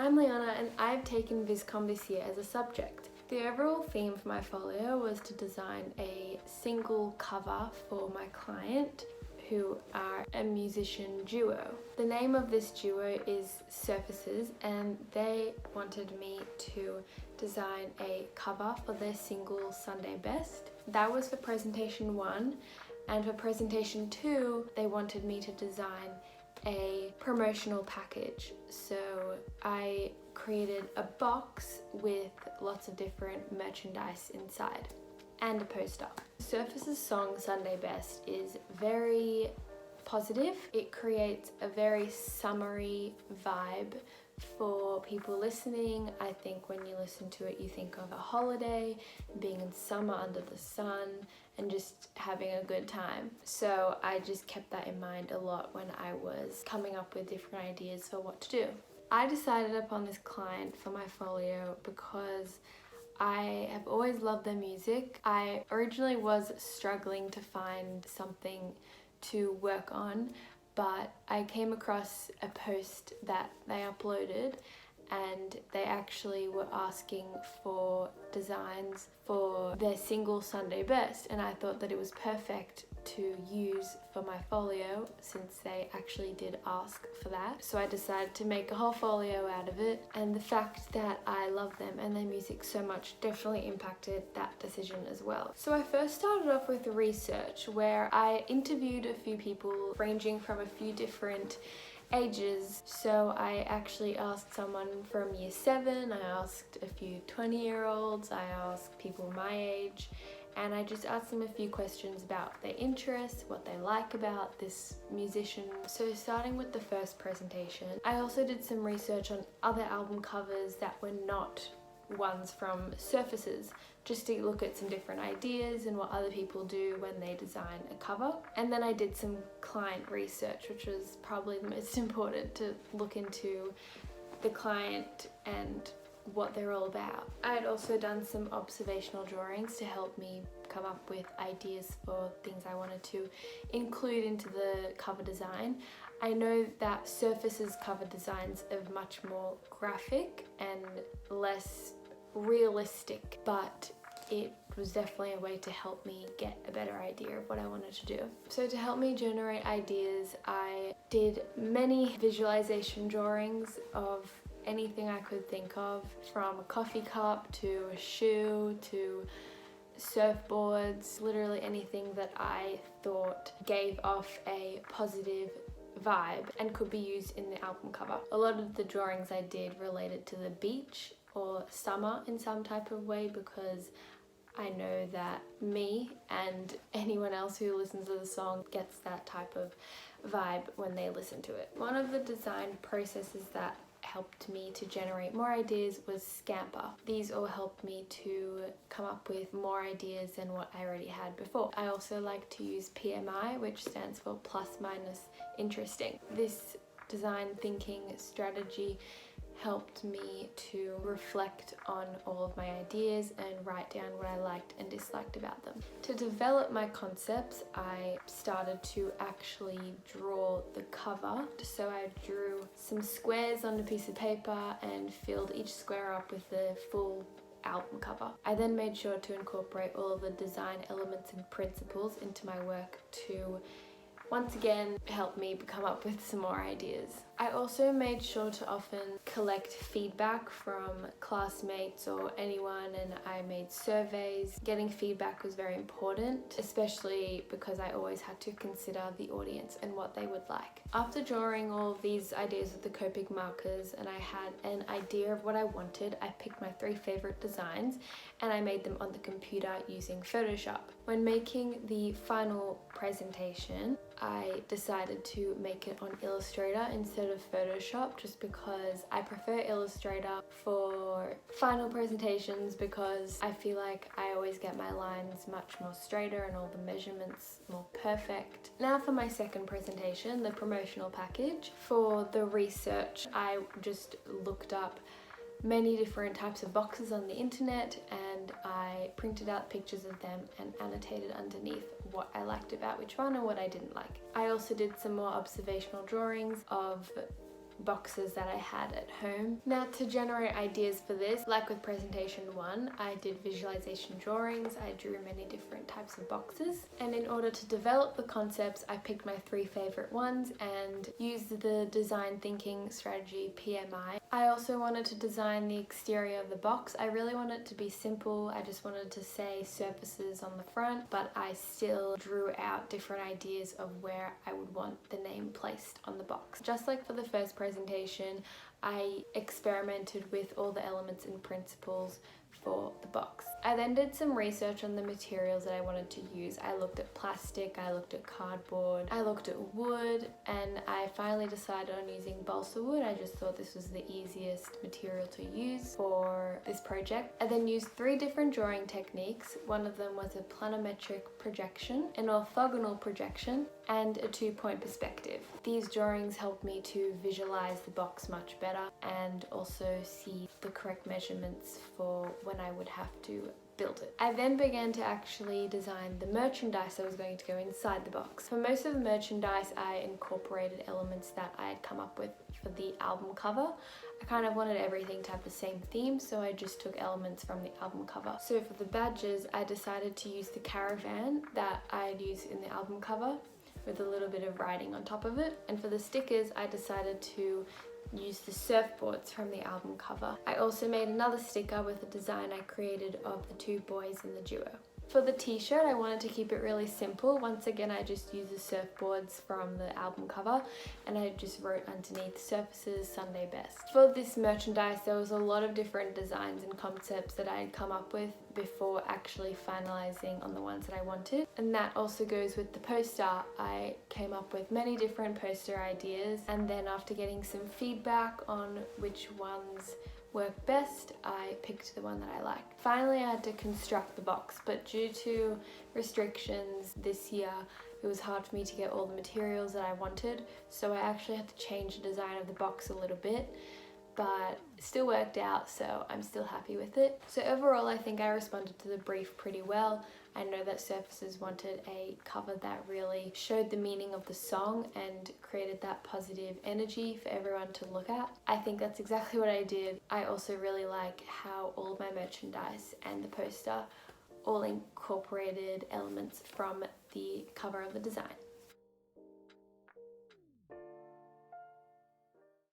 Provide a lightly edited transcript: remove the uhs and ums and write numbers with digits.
I'm Leeona and I've taken Vis Com this year as a subject. The overall theme for my folio was to design a single cover for my client who are a musician duo. The name of this duo is Surfaces and they wanted me to design a cover for their single Sunday Best. That was for presentation 1, and for presentation 2 they wanted me to design a promotional package. So I created a box with lots of different merchandise inside and a poster. Surface's song Sunday Best is very positive. It creates a very summery vibe for people listening. I think when you listen to it you think of a holiday, being in summer under the sun and just having a good time. So I just kept that in mind a lot when I was coming up with different ideas for what to do. I decided upon this client for my folio because I have always loved their music. I originally was struggling to find something to work on, but I came across a post that they uploaded and they actually were asking for designs for their single Sunday Best, and I thought that it was perfect to use for my folio since they actually did ask for that. So I decided to make a whole folio out of it, and the fact that I love them and their music so much definitely impacted that decision as well. So I first started off with research where I interviewed a few people ranging from a few different ages. So I actually asked someone from year 7, I asked a few 20-year-olds, I asked people my age, and I just asked them a few questions about their interests, what they like about this musician. So starting with the first presentation, I also did some research on other album covers that were not ones from Surfaces, just to look at some different ideas and what other people do when they design a cover. And then I did some client research, which was probably the most important, to look into the client and what they're all about. I had also done some observational drawings to help me come up with ideas for things I wanted to include into the cover design. I know that Surface's cover designs are much more graphic and less realistic, but it was definitely a way to help me get a better idea of what I wanted to do. So to help me generate ideas, I did many visualization drawings of anything I could think of, from a coffee cup to a shoe to surfboards, literally anything that I thought gave off a positive vibe and could be used in the album cover. A lot of the drawings I did related to the beach or summer in some type of way, because I know that me and anyone else who listens to the song gets that type of vibe when they listen to it. One of the design processes that helped me to generate more ideas was Scamper. These all helped me to come up with more ideas than what I already had before. I also like to use PMI, which stands for plus minus interesting. This design thinking strategy helped me to reflect on all of my ideas and write down what I liked and disliked about them. To develop my concepts, I started to actually draw the cover. So I drew some squares on a piece of paper and filled each square up with the full album cover. I then made sure to incorporate all of the design elements and principles into my work to once again help me come up with some more ideas. I also made sure to often collect feedback from classmates or anyone, and I made surveys. Getting feedback was very important, especially because I always had to consider the audience and what they would like. After drawing all of these ideas with the Copic markers and I had an idea of what I wanted, I picked my 3 favorite designs and I made them on the computer using Photoshop. When making the final presentation, I decided to make it on Illustrator instead of Photoshop, just because I prefer Illustrator for final presentations, because I feel like I always get my lines much more straighter and all the measurements more perfect. Now for my second presentation, the promotional package. For the research, I just looked up many different types of boxes on the internet and I printed out pictures of them and annotated underneath what I liked about which one and what I didn't like. I also did some more observational drawings of boxes that I had at home. Now, to generate ideas for this, like with presentation 1, I did visualization drawings. I drew many different types of boxes, and in order to develop the concepts, I picked my 3 favorite ones and used the design thinking strategy PMI. I also wanted to design the exterior of the box. I really wanted it to be simple. I just wanted to say surfaces on the front, but I still drew out different ideas of where I would want the name placed on the box. Just like for the first presentation, I experimented with all the elements and principles for the box. I then did some research on the materials that I wanted to use. I looked at plastic, I looked at cardboard, I looked at wood, and I finally decided on using balsa wood. I just thought this was the easiest material to use for this project. I then used 3 different drawing techniques. One of them was a planimetric projection, an orthogonal projection, and a 2-point perspective. These drawings helped me to visualize the box much better and also see the correct measurements for when I would have to build it. I then began to actually design the merchandise that was going to go inside the box. For most of the merchandise, I incorporated elements that I had come up with for the album cover. I kind of wanted everything to have the same theme, so I just took elements from the album cover. So for the badges, I decided to use the caravan that I had used in the album cover with a little bit of writing on top of it. And for the stickers, I decided to use the surfboards from the album cover. I also made another sticker with a design I created of the 2 boys in the duo. For the t-shirt, I wanted to keep it really simple. Once again, I just used the surfboards from the album cover, and I just wrote underneath, "Surfaces Sunday best." For this merchandise, there was a lot of different designs and concepts that I had come up with before actually finalizing on the ones that I wanted. And that also goes with the poster. I came up with many different poster ideas, and then after getting some feedback on which ones work best, I picked the one that I liked. Finally, I had to construct the box, but due to restrictions this year, it was hard for me to get all the materials that I wanted, so I actually had to change the design of the box a little bit, but it still worked out, so I'm still happy with it. So overall, I think I responded to the brief pretty well. I know that Surfaces wanted a cover that really showed the meaning of the song and created that positive energy for everyone to look at. I think that's exactly what I did. I also really like how all of my merchandise and the poster all incorporated elements from the cover of the design.